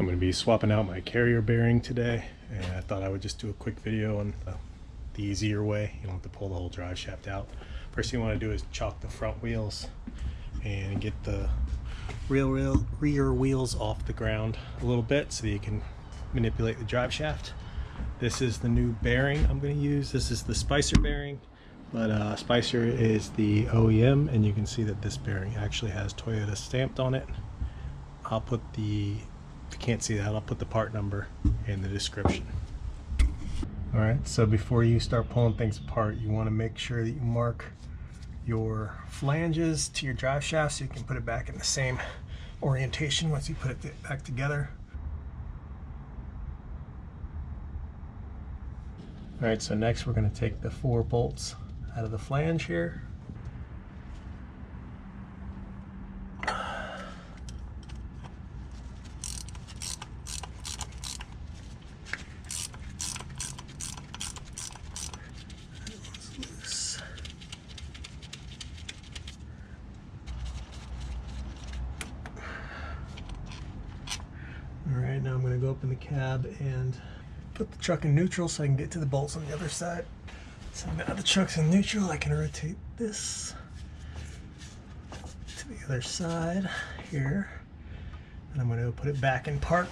I'm going to be swapping out my carrier bearing today, and I thought I would just do a quick video on the easier way. You don't have to pull the whole drive shaft out. First thing you want to do is chalk the front wheels and get the rear wheels off the ground a little bit so that you can manipulate the drive shaft. This is the new bearing I'm going to use. This is the Spicer bearing, but Spicer is the OEM, and you can see that this bearing actually has Toyota stamped on it. I'll put the, if you can't see that, I'll put the part number in the description. Alright, so before you start pulling things apart, you want to make sure that you mark your flanges to your drive shaft so you can put it back in the same orientation once you put it back together. Alright, so next we're going to take the 4 bolts out of the flange here. Alright, now I'm going to go up in the cab and put the truck in neutral so I can get to the bolts on the other side. So now the truck's in neutral, I can rotate this to the other side here. And I'm going to put it back in park.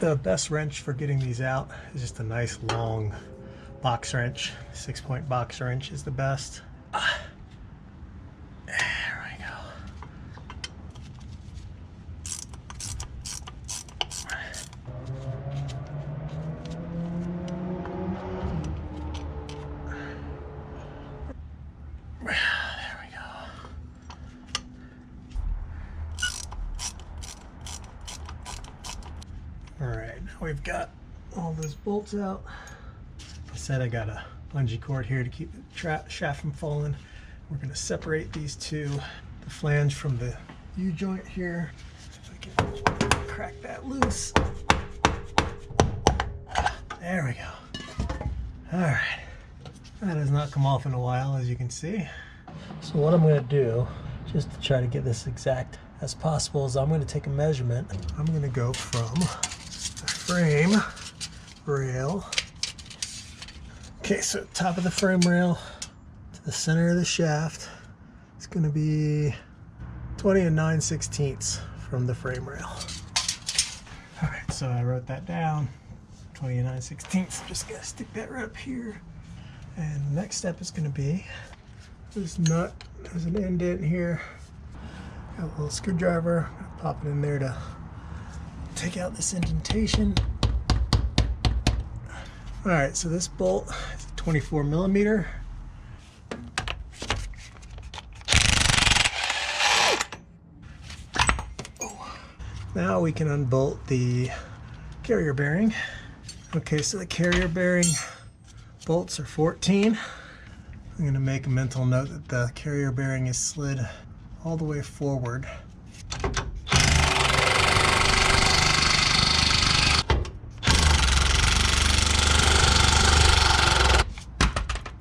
The best wrench for getting these out is just a nice long box wrench. 6-point box wrench is the best. There we go. Alright, now we've got all those bolts out. Like I said, I got a bungee cord here to keep the shaft from falling. We're going to separate these two, the flange from the U-joint here. If I can crack that loose. There we go. Alright, that has not come off in a while, as you can see. So what I'm going to do, just to try to get this exact as possible, is I'm going to take a measurement. I'm going to go from the frame rail. Okay, so top of the frame rail to the center of the shaft, it's going to be 20 9/16 from the frame rail. All right, so I wrote that down, 20 9/16. Just got to stick that right up here. And the next step is going to be this nut. There's an indent here. Got a little screwdriver. Pop it in there to take out this indentation. Alright, so this bolt is 24 millimeter. Now we can unbolt the carrier bearing. Okay, so the carrier bearing bolts are 14. I'm going to make a mental note that the carrier bearing is slid all the way forward.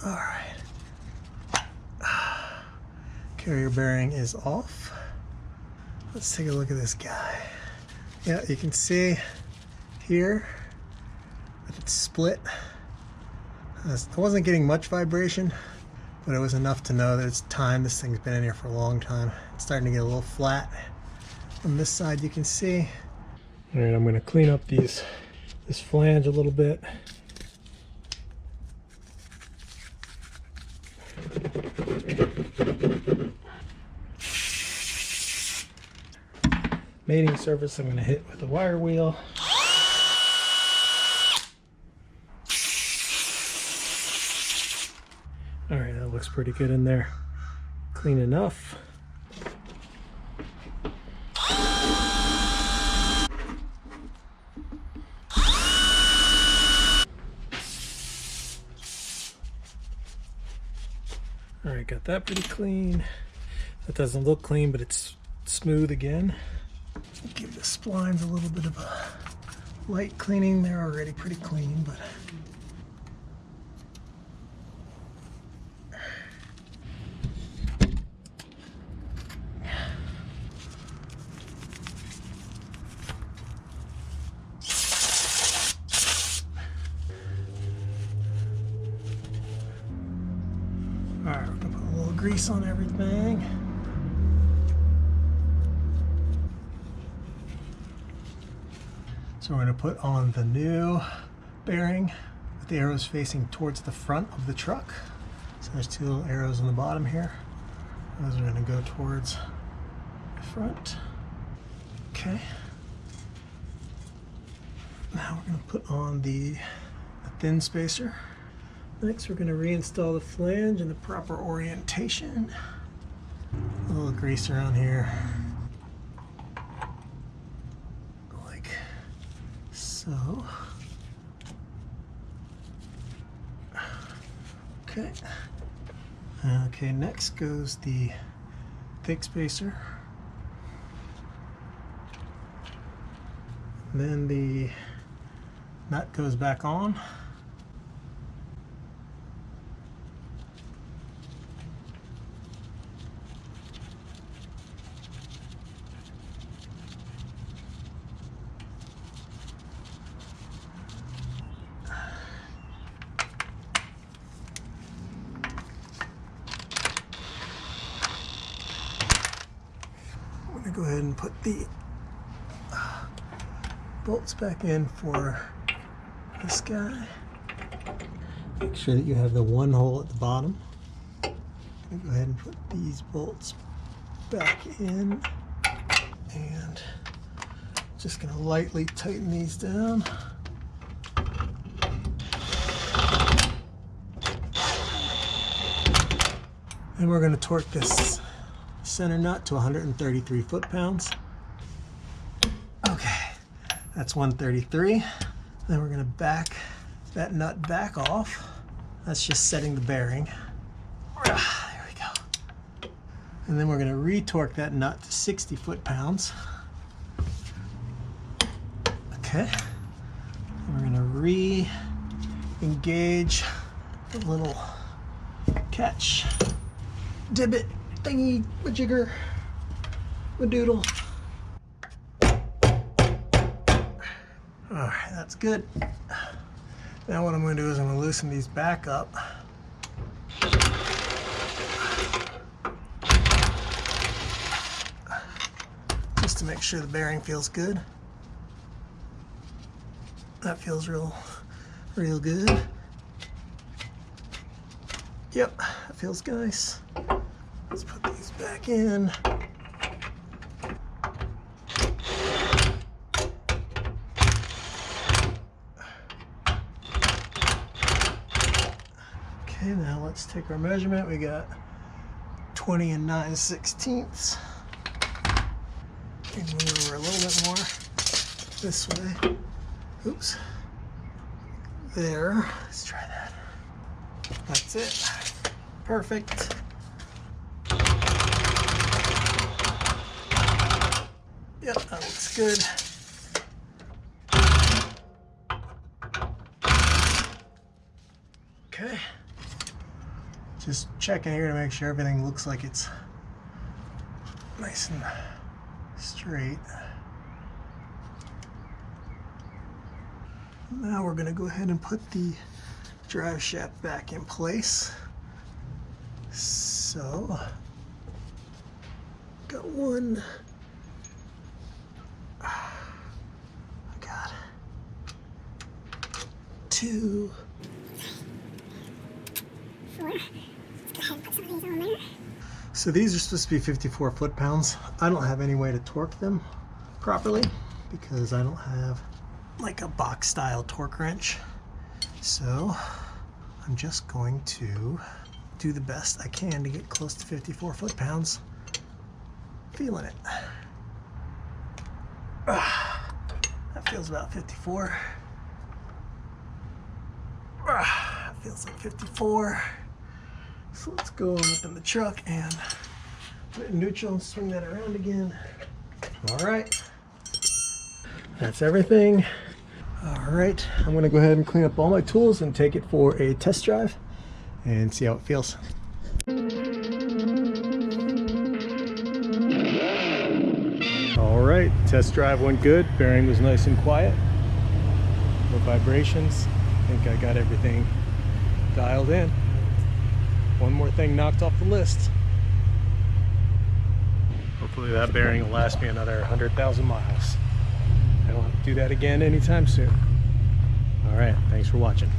Alright. Carrier bearing is off. Let's take a look at this guy. Yeah, you can see here that it's split. I wasn't getting much vibration, but it was enough to know that it's time. This thing's been in here for a long time. It's starting to get a little flat. On this side you can see. Alright, I'm going to clean up this flange a little bit. Mating surface I'm going to hit with a wire wheel. Alright, that looks pretty good in there. Clean enough. Alright, got that pretty clean. That doesn't look clean, but it's smooth again. Give the splines a little bit of a light cleaning. They're already pretty clean, but grease on everything. So we're going to put on the new bearing with the arrows facing towards the front of the truck. So there's two little arrows on the bottom here. Those are going to go towards the front. Okay. Now we're going to put on the thin spacer. Next we're going to reinstall the flange in the proper orientation. A little grease around here. Like so. Okay. Okay, next goes the thick spacer. And then the nut goes back on. I'm going to go ahead and put the bolts back in for this guy. Make sure that you have the one hole at the bottom. I'm going to go ahead and put these bolts back in, and just going to lightly tighten these down. And we're going to torque this center nut to 133 foot-pounds. Okay, that's 133. Then we're going to back that nut back off. That's just setting the bearing. There we go. And then we're going to re-torque that nut to 60 foot-pounds. Okay. And we're going to re-engage the little catch divot thingy, majigger, madoodle. Alright, that's good. Now what I'm going to do is I'm going to loosen these back up. Just to make sure the bearing feels good. That feels real good. Yep, that feels nice. Let's put these back in. Okay, now let's take our measurement. We got 20 and 9/16. And move over a little bit more this way. Oops. There. Let's try that. That's it. Perfect. Yep, that looks good. Okay. Just checking here to make sure everything looks like it's nice and straight. Now we're going to go ahead and put the drive shaft back in place. So, got one. I got 2. 4. Let's go ahead and put some of these on there. So these are supposed to be 54 foot-pounds. I don't have any way to torque them properly because I don't have like a box style torque wrench. So I'm just going to do the best I can to get close to 54 foot-pounds. Feeling it. That feels about 54. That feels like 54. So let's go up in the truck and put it in neutral and swing that around again. All right. That's everything. All right, I'm gonna go ahead and clean up all my tools and take it for a test drive and see how it feels. All right, test drive went good. Bearing was nice and quiet. No vibrations. I think I got everything dialed in. One more thing knocked off the list. Hopefully that bearing will last me another 100,000 miles. I don't have to do that again anytime soon. All right, thanks for watching.